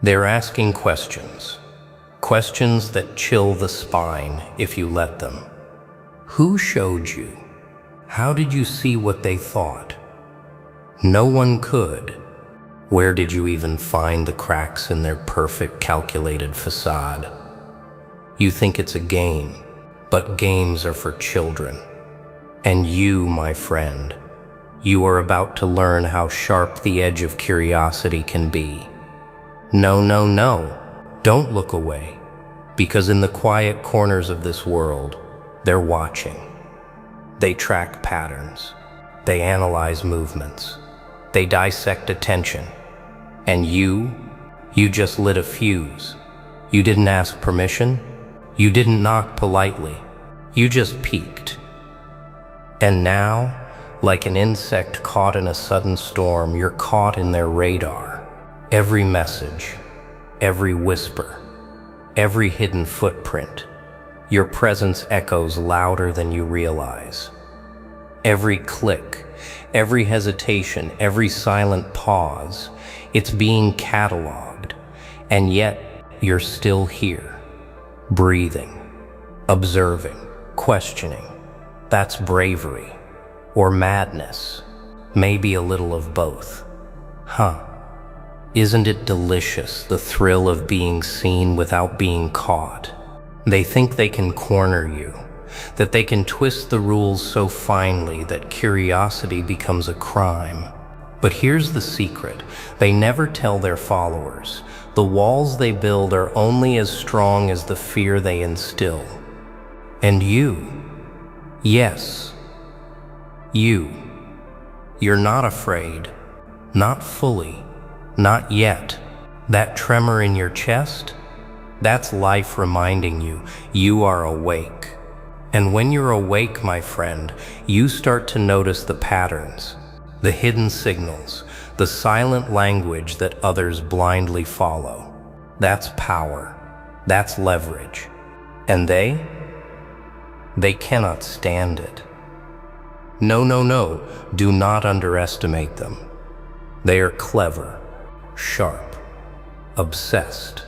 They're asking questions. Questions that chill the spine if you let them. Who showed you? How did you see what they thought? No one could. Where did you even find the cracks in their perfect calculated facade? You think it's a game, but games are for children. And you, my friend, you are about to learn how sharp the edge of curiosity can be. No, no, no, don't look away, because in the quiet corners of this world, they're watching. They track patterns, they analyze movements, they dissect attention, and you just lit a fuse. You didn't ask permission, you didn't knock politely, you just peeked. And now, like an insect caught in a sudden storm, you're caught in their radar. Every message, every whisper, every hidden footprint, your presence echoes louder than you realize. Every click, every hesitation, every silent pause, it's being cataloged, and yet you're still here, breathing, observing, questioning. That's bravery, or madness, maybe a little of both. Huh? Isn't it delicious, the thrill of being seen without being caught? They think they can corner you, that they can twist the rules so finely that curiosity becomes a crime. But here's the secret: they never tell their followers. The walls they build are only as strong as the fear they instill. And you, yes, you're not afraid, not fully. Not yet. That tremor in your chest? That's life reminding you you are awake. And when you're awake, my friend, you start to notice the patterns, the hidden signals, the silent language that others blindly follow. That's power. That's leverage. And they cannot stand it. No, no, no, do not underestimate them. They are clever, sharp, obsessed.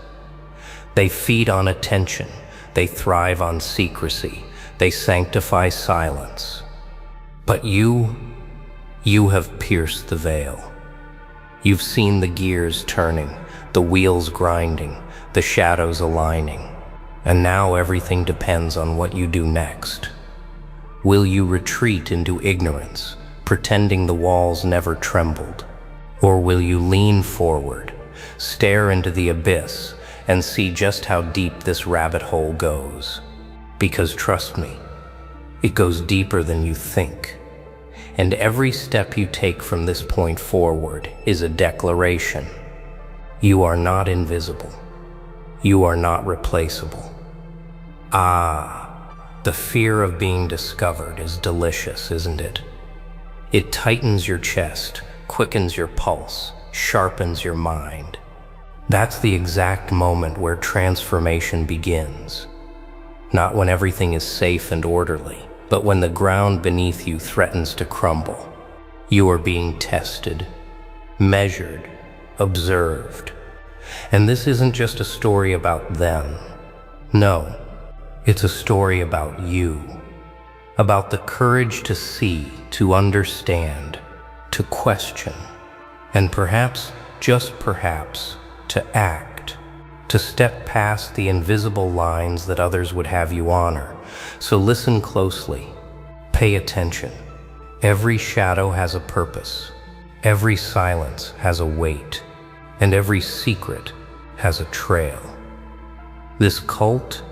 They feed on attention, they thrive on secrecy, they sanctify silence. But you have pierced the veil. You've seen the gears turning, the wheels grinding, the shadows aligning, and now everything depends on what you do next. Will you retreat into ignorance, pretending the walls never trembled? Or will you lean forward, stare into the abyss, and see just how deep this rabbit hole goes? Because trust me, it goes deeper than you think. And every step you take from this point forward is a declaration. You are not invisible. You are not replaceable. The fear of being discovered is delicious, isn't it? It tightens your chest, quickens your pulse, sharpens your mind. That's the exact moment where transformation begins. Not when everything is safe and orderly, but when the ground beneath you threatens to crumble. You are being tested, measured, observed. And this isn't just a story about them. No, it's a story about you. About the courage to see, to understand, to question, and perhaps, just perhaps, to act, to step past the invisible lines that others would have you honor. So listen closely, pay attention. Every shadow has a purpose, every silence has a weight, and every secret has a trail. This cult,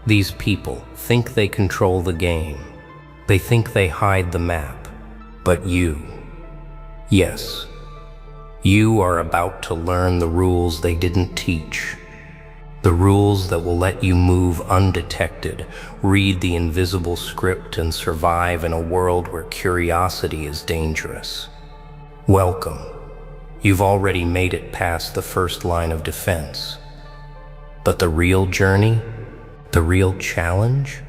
these people, think they control the game. They think they hide the map. But you, yes, you are about to learn the rules they didn't teach. The rules that will let you move undetected, read the invisible script, and survive in a world where curiosity is dangerous. Welcome. You've already made it past the first line of defense. But the real journey, the real challenge,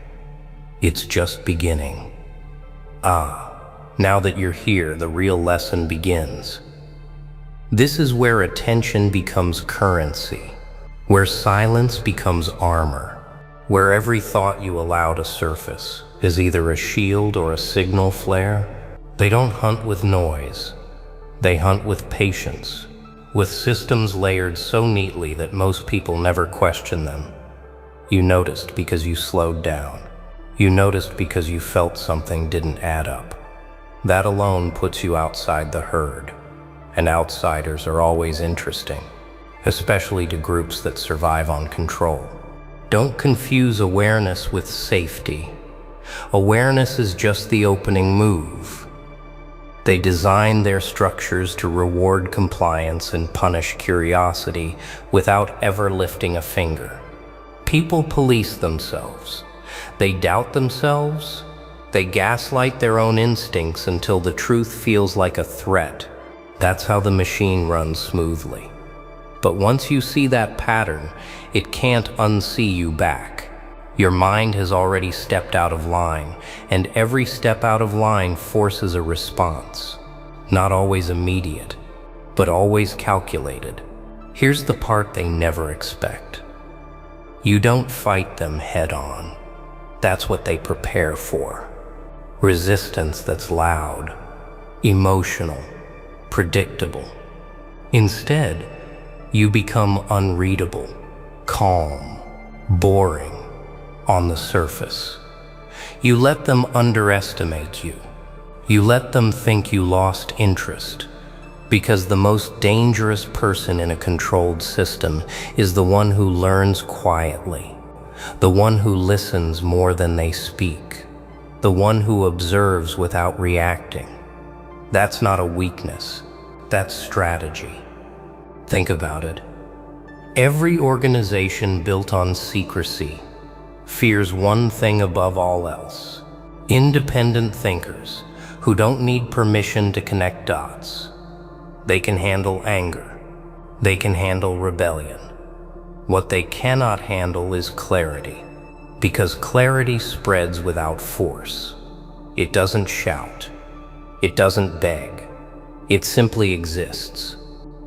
it's just beginning. Now that you're here, the real lesson begins. This is where attention becomes currency, where silence becomes armor, where every thought you allow to surface is either a shield or a signal flare. They don't hunt with noise. They hunt with patience, with systems layered so neatly that most people never question them. You noticed because you slowed down. You noticed because you felt something didn't add up. That alone puts you outside the herd. And outsiders are always interesting, especially to groups that survive on control. Don't confuse awareness with safety. Awareness is just the opening move. They design their structures to reward compliance and punish curiosity without ever lifting a finger. People police themselves. They doubt themselves. They gaslight their own instincts until the truth feels like a threat. That's how the machine runs smoothly. But once you see that pattern, it can't unsee you back. Your mind has already stepped out of line, and every step out of line forces a response. Not always immediate, but always calculated. Here's the part they never expect. You don't fight them head on. That's what they prepare for. Resistance that's loud, emotional, predictable. Instead, you become unreadable, calm, boring on the surface. You let them underestimate you. You let them think you lost interest, because the most dangerous person in a controlled system is the one who learns quietly, the one who listens more than they speak, the one who observes without reacting. That's not a weakness, that's strategy. Think about it. Every organization built on secrecy fears one thing above all else: independent thinkers who don't need permission to connect dots. They can handle anger. They can handle rebellion. What they cannot handle is clarity, because clarity spreads without force. It doesn't shout. It doesn't beg. It simply exists.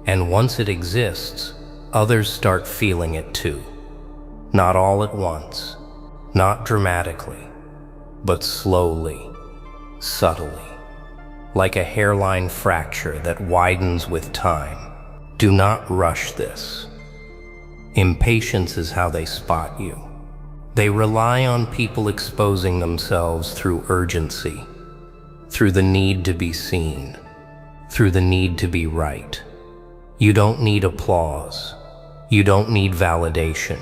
And once it exists, others start feeling it too. Not all at once, not dramatically, but slowly, subtly, like a hairline fracture that widens with time. Do not rush this. Impatience is how they spot you. They rely on people exposing themselves through urgency, through the need to be seen, through the need to be right. You don't need applause. You don't need validation.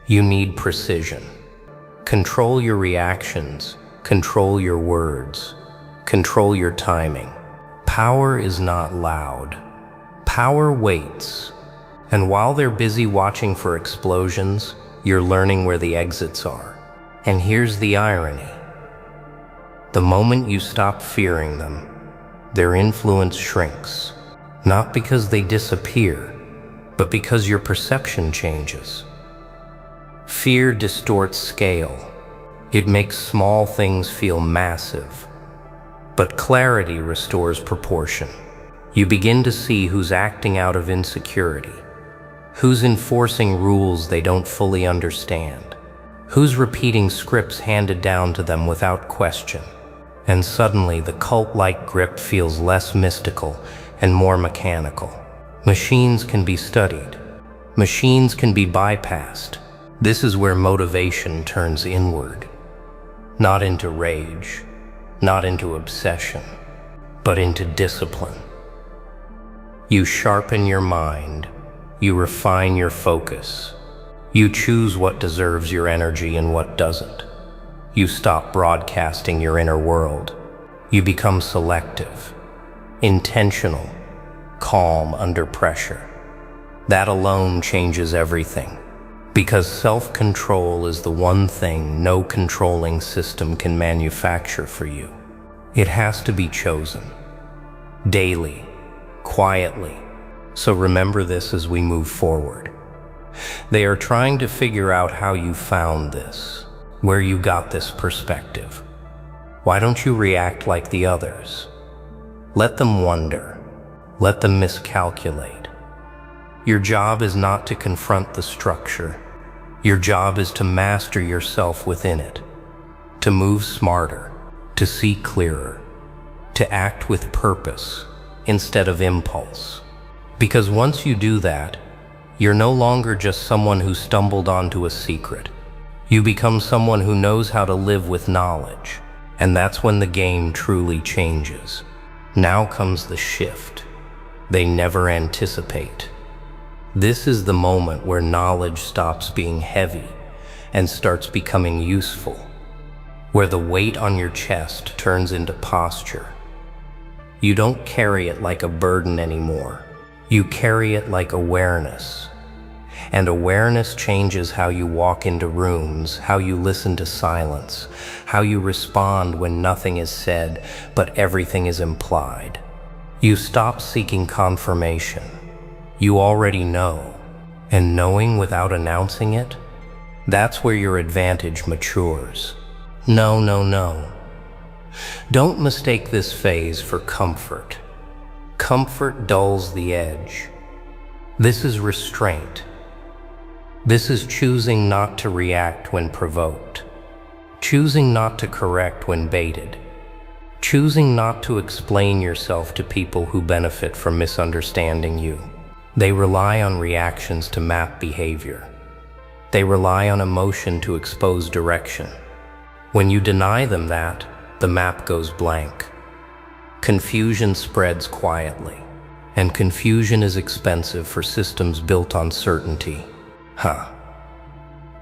You need precision. Control your reactions. Control your words. Control your timing. Power is not loud. Power waits. And while they're busy watching for explosions, you're learning where the exits are. And here's the irony. The moment you stop fearing them, their influence shrinks. Not because they disappear, but because your perception changes. Fear distorts scale. It makes small things feel massive. But clarity restores proportion. You begin to see who's acting out of insecurity, who's enforcing rules they don't fully understand, who's repeating scripts handed down to them without question. And suddenly the cult-like grip feels less mystical and more mechanical. Machines can be studied. Machines can be bypassed. This is where motivation turns inward. Not into rage, not into obsession, but into discipline. You sharpen your mind. You refine your focus. You choose what deserves your energy and what doesn't. You stop broadcasting your inner world. You become selective, intentional, calm under pressure. That alone changes everything, because self-control is the one thing no controlling system can manufacture for you. It has to be chosen, daily, quietly. So remember this as we move forward. They are trying to figure out how you found this, where you got this perspective. Why don't you react like the others? Let them wonder. Let them miscalculate. Your job is not to confront the structure. Your job is to master yourself within it, to move smarter, to see clearer, to act with purpose instead of impulse. Because once you do that, you're no longer just someone who stumbled onto a secret. You become someone who knows how to live with knowledge, and that's when the game truly changes. Now comes the shift they never anticipate. This is the moment where knowledge stops being heavy and starts becoming useful, where the weight on your chest turns into posture. You don't carry it like a burden anymore. You carry it like awareness. And awareness changes how you walk into rooms, how you listen to silence, how you respond when nothing is said, but everything is implied. You stop seeking confirmation. You already know, and knowing without announcing it, that's where your advantage matures. No. Don't mistake this phase for comfort. Comfort dulls the edge. This is restraint. This is choosing not to react when provoked, choosing not to correct when baited, choosing not to explain yourself to people who benefit from misunderstanding you. They rely on reactions to map behavior. They rely on emotion to expose direction. When you deny them that, the map goes blank. Confusion spreads quietly, and confusion is expensive for systems built on certainty.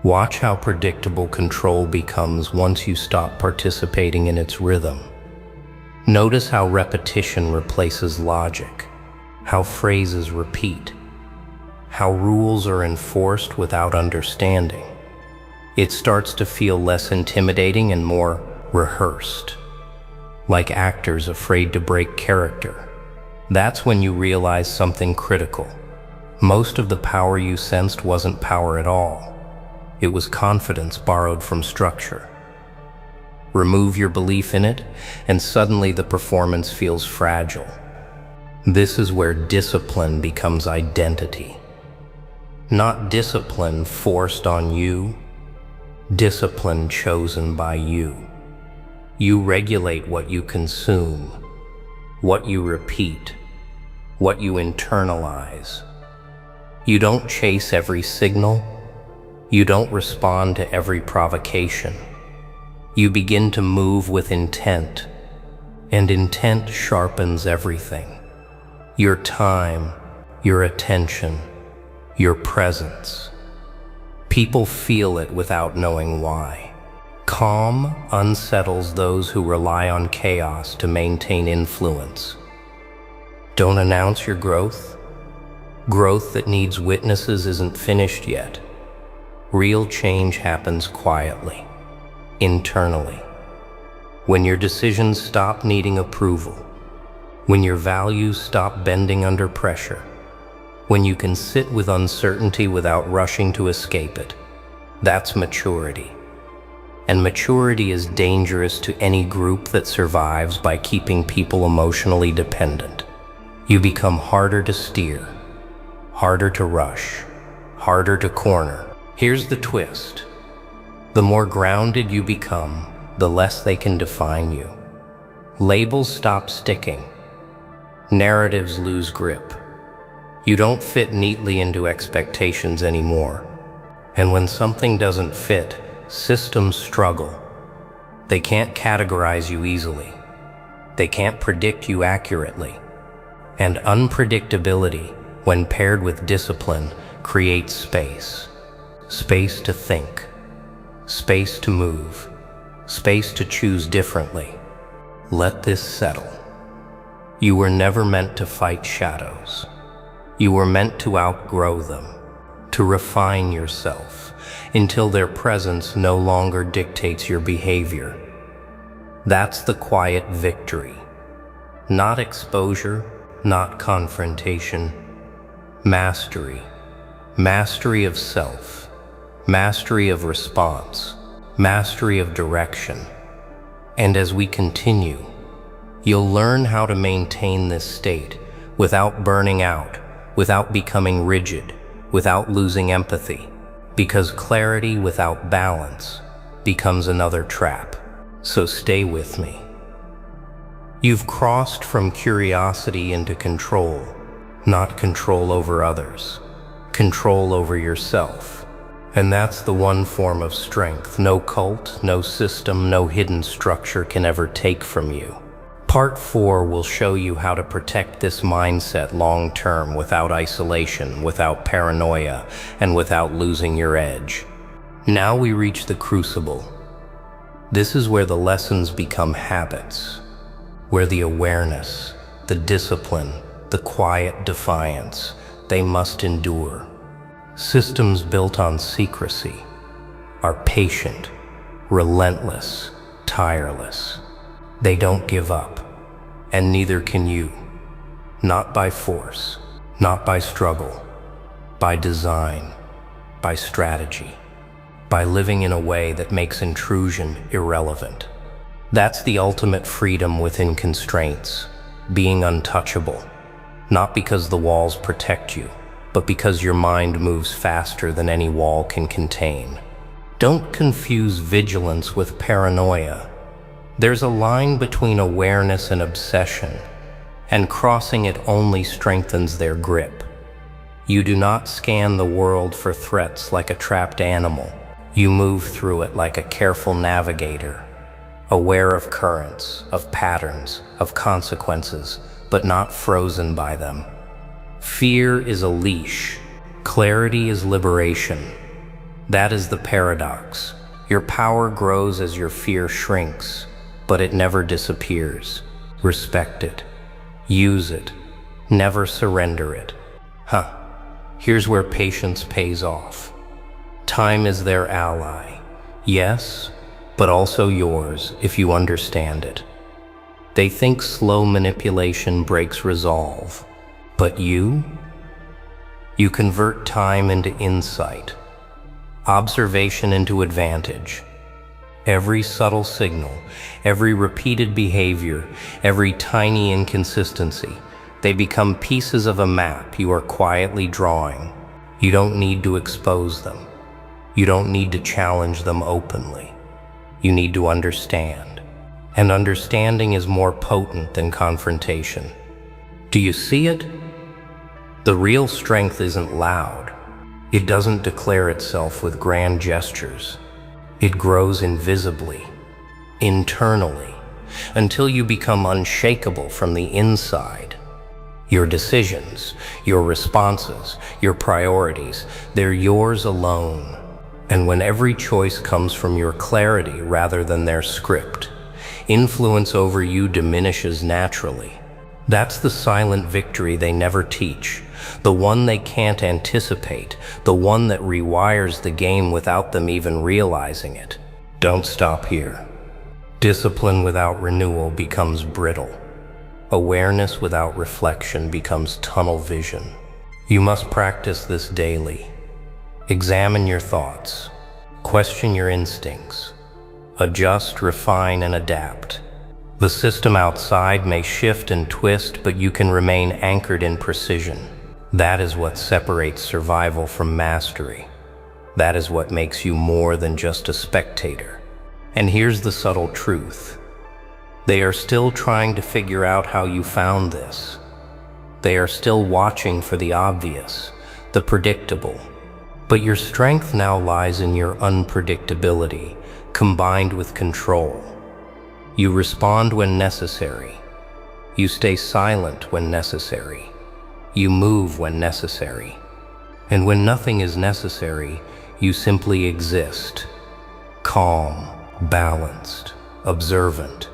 Watch how predictable control becomes once you stop participating in its rhythm. Notice how repetition replaces logic, how phrases repeat, how rules are enforced without understanding. It starts to feel less intimidating and more rehearsed, like actors afraid to break character. That's when you realize something critical. Most of the power you sensed wasn't power at all. It was confidence borrowed from structure. Remove your belief in it, and suddenly the performance feels fragile. This is where discipline becomes identity. Not discipline forced on you, discipline chosen by you. You regulate what you consume, what you repeat, what you internalize. You don't chase every signal. You don't respond to every provocation. You begin to move with intent, and intent sharpens everything. Your time, your attention, your presence. People feel it without knowing why. Calm unsettles those who rely on chaos to maintain influence. Don't announce your growth. Growth that needs witnesses isn't finished yet. Real change happens quietly, internally. When your decisions stop needing approval, when your values stop bending under pressure, when you can sit with uncertainty without rushing to escape it, that's maturity. And maturity is dangerous to any group that survives by keeping people emotionally dependent. You become harder to steer, harder to rush, harder to corner. Here's the twist. The more grounded you become, the less they can define you. Labels stop sticking. Narratives lose grip. You don't fit neatly into expectations anymore. And when something doesn't fit, systems struggle. They can't categorize you easily. They can't predict you accurately. And unpredictability, when paired with discipline, creates space. Space to think. Space to move. Space to choose differently. Let this settle. You were never meant to fight shadows. You were meant to outgrow them, to refine yourself until their presence no longer dictates your behavior. That's the quiet victory. Not exposure, not confrontation. Mastery. Mastery of self. Mastery of response. Mastery of direction. And as we continue, you'll learn how to maintain this state without burning out, without becoming rigid, without losing empathy, because clarity without balance becomes another trap. So stay with me. You've crossed from curiosity into control, not control over others, control over yourself. And that's the one form of strength no cult, no system, no hidden structure can ever take from you. Part 4 will show you how to protect this mindset long-term without isolation, without paranoia, and without losing your edge. Now we reach the crucible. This is where the lessons become habits, where the awareness, the discipline, the quiet defiance, they must endure. Systems built on secrecy are patient, relentless, tireless. They don't give up, and neither can you. Not by force, not by struggle, by design, by strategy, by living in a way that makes intrusion irrelevant. That's the ultimate freedom within constraints, being untouchable, not because the walls protect you, but because your mind moves faster than any wall can contain. Don't confuse vigilance with paranoia. There's a line between awareness and obsession, and crossing it only strengthens their grip. You do not scan the world for threats like a trapped animal. You move through it like a careful navigator, aware of currents, of patterns, of consequences, but not frozen by them. Fear is a leash. Clarity is liberation. That is the paradox. Your power grows as your fear shrinks, but it never disappears. Respect it. Use it. Never surrender it. Here's where patience pays off. Time is their ally. Yes, but also yours if you understand it. They think slow manipulation breaks resolve. But you convert time into insight, observation into advantage. Every subtle signal, every repeated behavior, every tiny inconsistency, they become pieces of a map you are quietly drawing. You don't need to expose them. You don't need to challenge them openly. You need to understand. And understanding is more potent than confrontation. Do you see it? The real strength isn't loud. It doesn't declare itself with grand gestures. It grows invisibly, internally, until you become unshakable from the inside. Your decisions, your responses, your priorities, they're yours alone. And when every choice comes from your clarity rather than their script, influence over you diminishes naturally. That's the silent victory they never teach, the one they can't anticipate, the one that rewires the game without them even realizing it. Don't stop here. Discipline without renewal becomes brittle. Awareness without reflection becomes tunnel vision. You must practice this daily. Examine your thoughts. Question your instincts. Adjust, refine, and adapt. The system outside may shift and twist, but you can remain anchored in precision. That is what separates survival from mastery. That is what makes you more than just a spectator. And here's the subtle truth. They are still trying to figure out how you found this. They are still watching for the obvious, the predictable. But your strength now lies in your unpredictability, combined with control. You respond when necessary. You stay silent when necessary. You move when necessary. And when nothing is necessary, you simply exist. Calm, balanced, observant.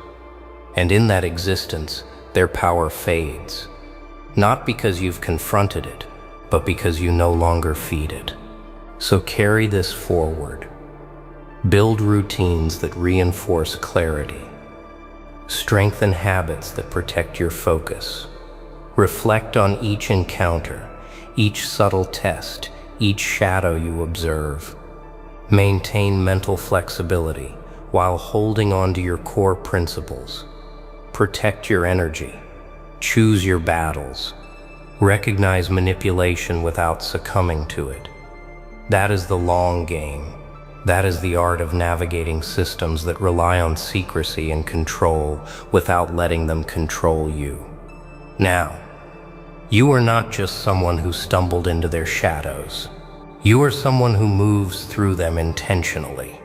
And in that existence, their power fades. Not because you've confronted it, but because you no longer feed it. So carry this forward. Build routines that reinforce clarity. Strengthen habits that protect your focus. Reflect on each encounter, each subtle test, each shadow you observe. Maintain mental flexibility while holding on to your core principles. Protect your energy. Choose your battles. Recognize manipulation without succumbing to it. That is the long game. That is the art of navigating systems that rely on secrecy and control without letting them control you. Now, you are not just someone who stumbled into their shadows. You are someone who moves through them intentionally.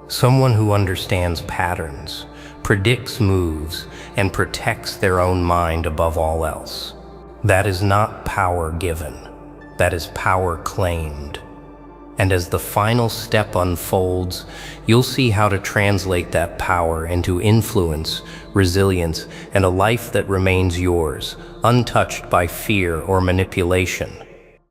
Someone who understands patterns, predicts moves, and protects their own mind above all else. That is not power given. That is power claimed. And as the final step unfolds, you'll see how to translate that power into influence, resilience, and a life that remains yours, untouched by fear or manipulation.